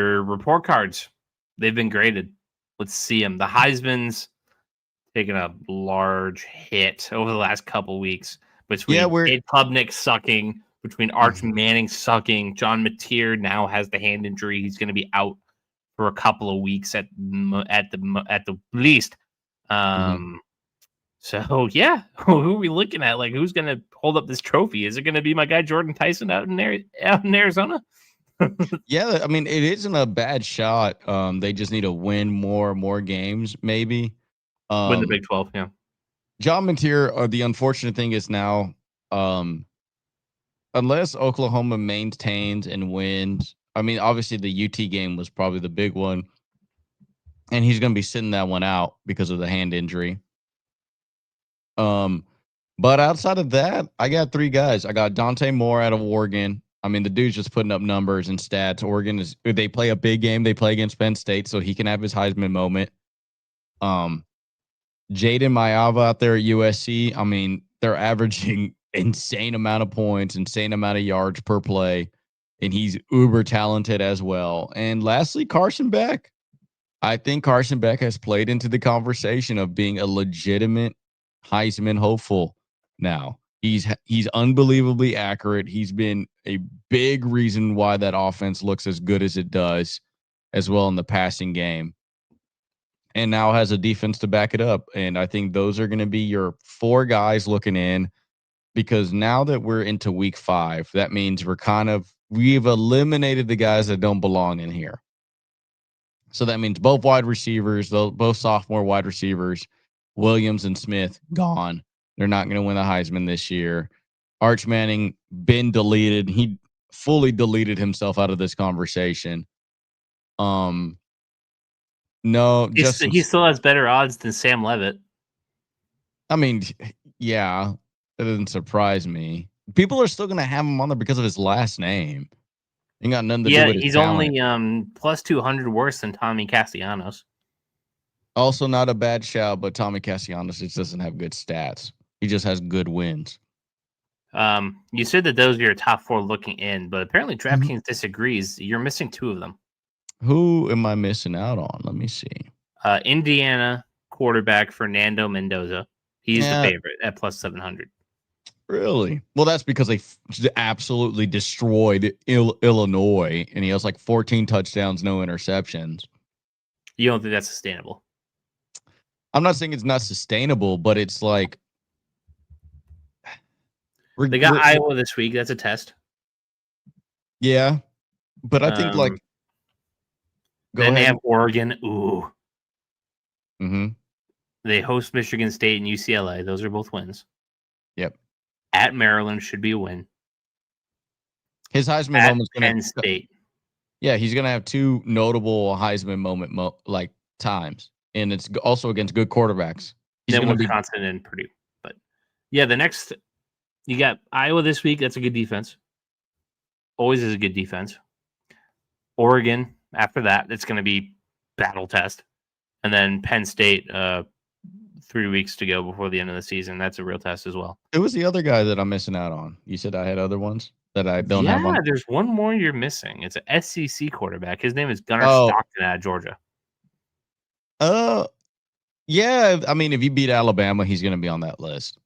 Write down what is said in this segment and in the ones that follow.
report cards. They've been graded. Let's see them. The Heisman's taken a large hit over the last couple weeks between Cade Klubnik sucking, between Arch Manning sucking. John Mateer now has the hand injury. He's going to be out for a couple of weeks at the least. So yeah, who are we looking at? Like, who's going to hold up this trophy? Is it going to be my guy Jordan Tyson out in Arizona? Yeah, I mean, it isn't a bad shot. They just need to win more games, maybe. Win the Big 12, yeah. John Mateer, the unfortunate thing is now, unless Oklahoma maintains and wins, I mean, obviously the UT game was probably the big one, and he's going to be sitting that one out because of the hand injury. But outside of that, I got three guys. I got Dante Moore out of Oregon. I mean, the dude's just putting up numbers and stats. Oregon they play a big game. They play against Penn State, so he can have his Heisman moment. Jaden Mayava out there at USC. I mean, they're averaging insane amount of points, insane amount of yards per play, and he's uber talented as well. And lastly, Carson Beck. I think Carson Beck has played into the conversation of being a legitimate Heisman hopeful now. He's unbelievably accurate. He's been a big reason why that offense looks as good as it does, as well in the passing game. And now has a defense to back it up. And I think those are going to be your four guys looking in, because now that we're into week 5, that means we've eliminated the guys that don't belong in here. So that means both wide receivers, both sophomore wide receivers, Williams and Smith, gone. They're not going to win the Heisman this year. Arch Manning been deleted. He fully deleted himself out of this conversation. No, he still has better odds than Sam Levitt. I mean, yeah, that doesn't surprise me. People are still going to have him on there because of his last name. He got nothing to do with his talent. He's only plus 200 worse than Tommy Castellanos. Also not a bad shout, but Tommy Castellanos just doesn't have good stats. He just has good wins. You said that those are your top 4 looking in, but apparently DraftKings disagrees. You're missing 2 of them. Who am I missing out on? Let me see. Indiana quarterback Fernando Mendoza. He's the favorite at plus 700. Really? Well, that's because they absolutely destroyed Illinois, and he has like 14 touchdowns, no interceptions. You don't think that's sustainable? I'm not saying it's not sustainable, but it's like they got Iowa this week. That's a test. Yeah, but I think like they have Oregon. Ooh. Mm-hmm. They host Michigan State and UCLA. Those are both wins. Yep. At Maryland should be a win. His Heisman moment's going to Penn State. Yeah, he's going to have 2 notable Heisman moment times, and it's also against good quarterbacks. He's going to be Wisconsin and Purdue. But yeah, the next you got Iowa this week. That's a good defense. Always is a good defense. Oregon after that, it's going to be battle test, and then Penn State. 3 weeks to go before the end of the season. That's a real test as well. It was the other guy that I'm missing out on. You said I had other ones that I don't have on. Yeah, there's one more you're missing. It's an SEC quarterback. His name is Gunnar Stockton out of Georgia. Yeah. I mean, if you beat Alabama, he's going to be on that list.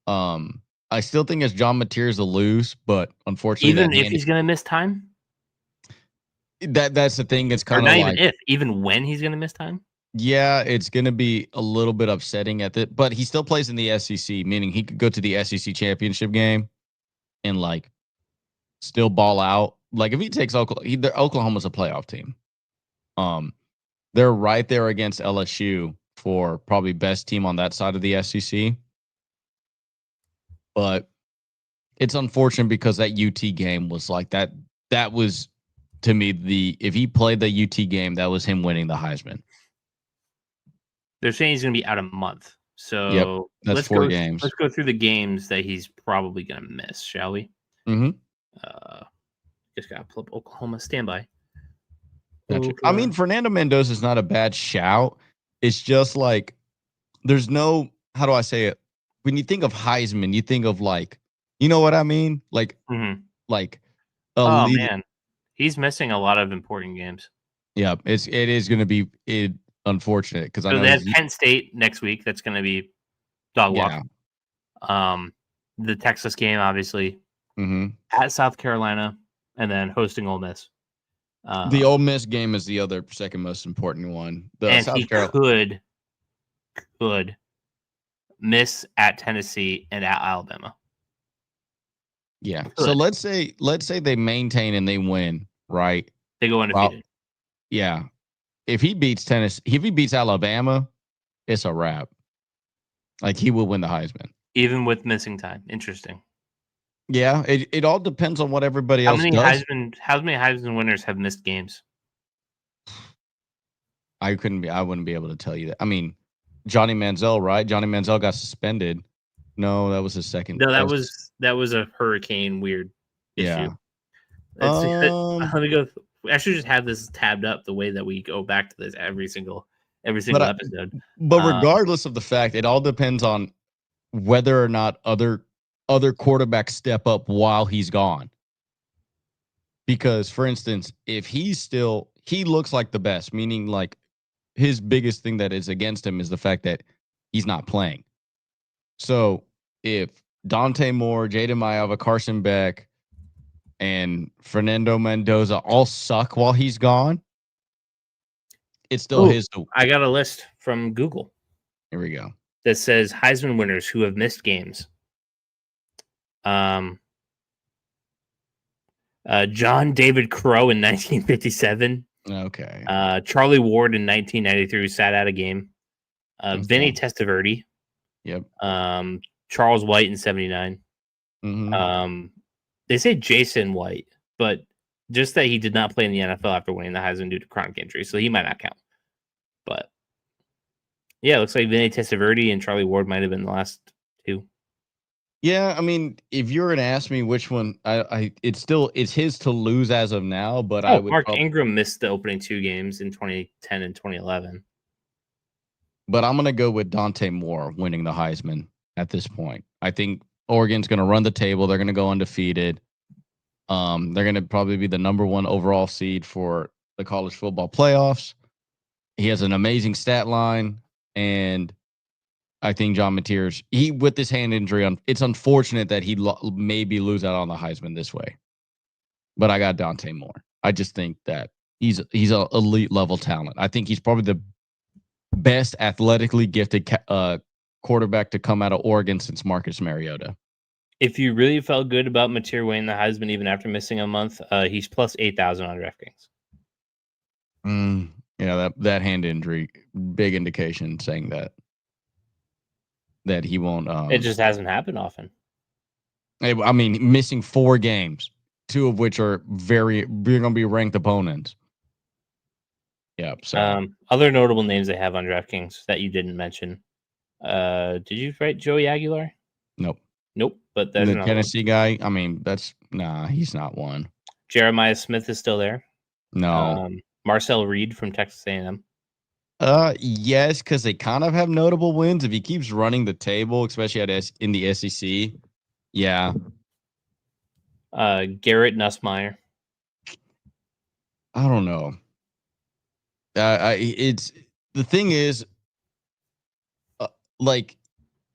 I still think it's John Mateer's a lose, but unfortunately, even if he's going to miss time, that's the thing. It's kind of like even when he's going to miss time. Yeah, it's going to be a little bit upsetting but he still plays in the SEC, meaning he could go to the SEC championship game and like still ball out. Like if he takes Oklahoma's a playoff team. They're right there against LSU for probably best team on that side of the SEC. But it's unfortunate because that UT game was like that. That was to me if he played the UT game, that was him winning the Heisman. They're saying he's going to be out a month. So that's 4 games. Let's go through the games that he's probably going to miss, shall we? Mm-hmm. Just got to pull up Oklahoma. Standby. Gotcha. I mean, Fernando Mendoza is not a bad shout. It's just like there's no, how do I say it? When you think of Heisman, you think of like, you know what I mean? Like, mm-hmm. like, man. He's missing a lot of important games. Yeah, it is going to be unfortunate because I know they have Kent State next week. That's going to be dog walk. Yeah. The Texas game, obviously, at South Carolina, and then hosting Ole Miss. The Ole Miss game is the other second most important one. And South Carolina could miss at Tennessee and at Alabama. Yeah. So let's say they maintain and they win, right? They go undefeated. Yeah. If he beats Tennessee, if he beats Alabama, it's a wrap. Like, he will win the Heisman. Even with missing time. Interesting. Yeah, it all depends on what everybody else does. How many Heisman winners have missed games? I wouldn't be able to tell you that. I mean, Johnny Manziel, right? Johnny Manziel got suspended. No, that was his second. No, that was a hurricane weird issue. Yeah. Let me go. I should just have this tabbed up the way that we go back to this every single episode. But regardless of the fact, it all depends on whether or not other quarterbacks step up while he's gone. Because, for instance, if he looks like the best, meaning like his biggest thing that is against him is the fact that he's not playing. So if Dante Moore, Jaden Maiava, Carson Beck, and Fernando Mendoza all suck while he's gone, it's still his. I got a list from Google. Here we go. That says Heisman winners who have missed games. John David Crow in 1957. Okay. Charlie Ward in 1993 who sat out a game. Vinny Testaverde. Yep. Charles White in 79. Mm-hmm. They say Jason White, but just that he did not play in the NFL after winning the Heisman due to chronic injury, so he might not count. But yeah, it looks like Vinny Testaverde and Charlie Ward might have been the last two. Yeah, I mean, if you were to ask me which one, it's his to lose as of now. But I would. Mark Ingram missed the opening two games in 2010 and 2011. But I'm gonna go with Dante Moore winning the Heisman at this point. I think Oregon's gonna run the table. They're gonna go undefeated. They're gonna probably be the number 1 overall seed for the college football playoffs. He has an amazing stat line, and I think John Mateers, with this hand injury, it's unfortunate that he maybe lose out on the Heisman this way. But I got Dante Moore. I just think that he's an elite level talent. I think he's probably the best athletically gifted quarterback to come out of Oregon since Marcus Mariota. If you really felt good about Mateer winning the Heisman even after missing a month, he's plus 8,000 on DraftKings. Yeah, that hand injury, big indication saying that he won't. It just hasn't happened often. I mean, missing 4 games, 2 of which are you're going to be ranked opponents. Yeah. So other notable names they have on DraftKings that you didn't mention. Did you write Joey Aguilar? Nope. But there's the Tennessee guy. I mean, he's not one. Jeremiah Smith is still there. No. Marcel Reed from Texas A&M. Yes, because they kind of have notable wins. If he keeps running the table, especially in the SEC, yeah. Garrett Nussmeier. I don't know. It's the thing is, like,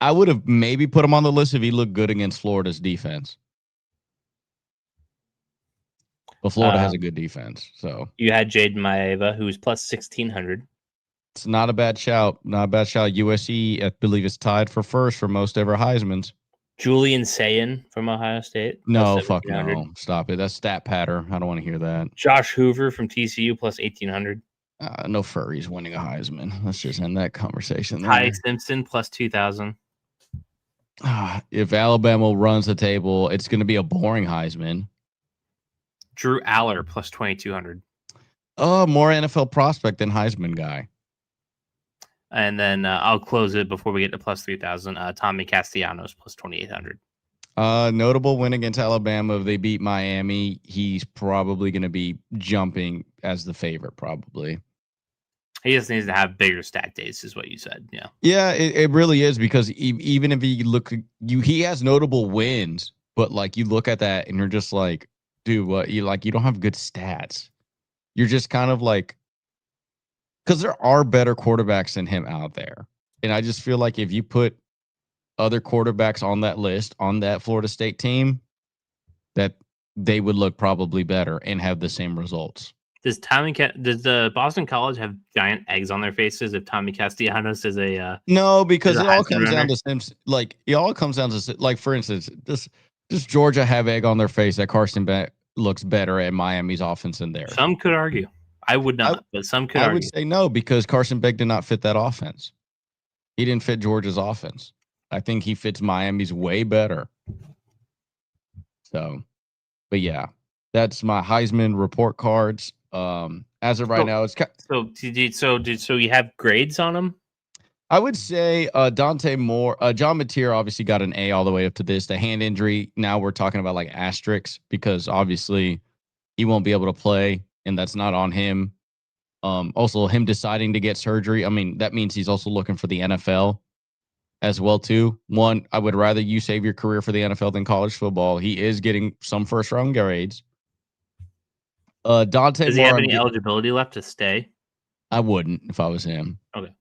I would have maybe put him on the list if he looked good against Florida's defense. But Florida has a good defense, so you had Jaden Maiava, who's plus 1,600. It's not a bad shout. USC, I believe, is tied for first for most ever Heismans. Julian Sayin from Ohio State. No, fuck no. Stop it. That's stat patter. I don't want to hear that. Josh Hoover from TCU plus 1,800. No furries winning a Heisman. Let's just end that conversation. Ty Simpson plus 2,000. If Alabama runs the table, it's going to be a boring Heisman. Drew Aller plus 2,200. More NFL prospect than Heisman guy. And then I'll close it before we get to plus 3,000. Tommy Castellanos plus 2,800. Notable win against Alabama. If they beat Miami, he's probably going to be jumping as the favorite, probably. He just needs to have bigger stat days, is what you said. Yeah. Yeah, it really is, because even if he has notable wins, but like you look at that and you're just like, do what you like. You don't have good stats. You're just kind of like, because there are better quarterbacks than him out there. And I just feel like if you put other quarterbacks on that list, on that Florida State team, that they would look probably better and have the same results. Does the Boston College have giant eggs on their faces if Tommy Castellanos is a no, because it all comes down to for instance, does Georgia have egg on their face that Carson Beck looks better at Miami's offense than theirs? Some could argue. I would not, but some could argue. I would say no, because Carson Beck did not fit that offense. He didn't fit Georgia's offense. I think he fits Miami's way better. So, but yeah, that's my Heisman report cards. As of right now, it's so you have grades on them? I would say Dante Moore, John Mateer obviously got an A all the way up to this. The hand injury, now we're talking about like asterisks because obviously he won't be able to play, and that's not on him. Also, him deciding to get surgery, I mean, that means he's also looking for the NFL as well too. One, I would rather you save your career for the NFL than college football. He is getting some first round grades. Dante Does he have any eligibility left to stay? I wouldn't if I was him. Okay.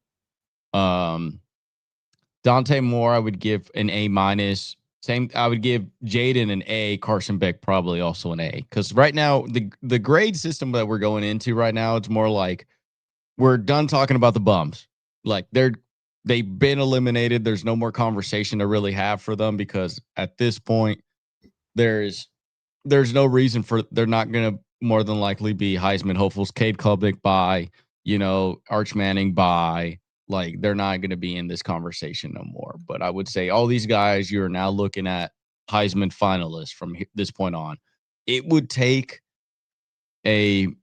Dante Moore, I would give an A-. Same, I would give Jaden an A. Carson Beck probably also an A. Because right now, the grade system that we're going into right now, it's more like we're done talking about the bums. Like they've been eliminated. There's no more conversation to really have for them because at this point, there's no reason for they're not going to more than likely be Heisman hopefuls. Cade Klubnik bye, Arch Manning bye. Like they're not going to be in this conversation no more. But I would say all these guys, you're now looking at Heisman finalists from this point on. It would take Fernando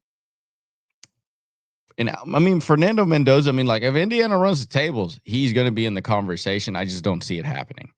Mendoza, like if Indiana runs the tables, he's going to be in the conversation. I just don't see it happening.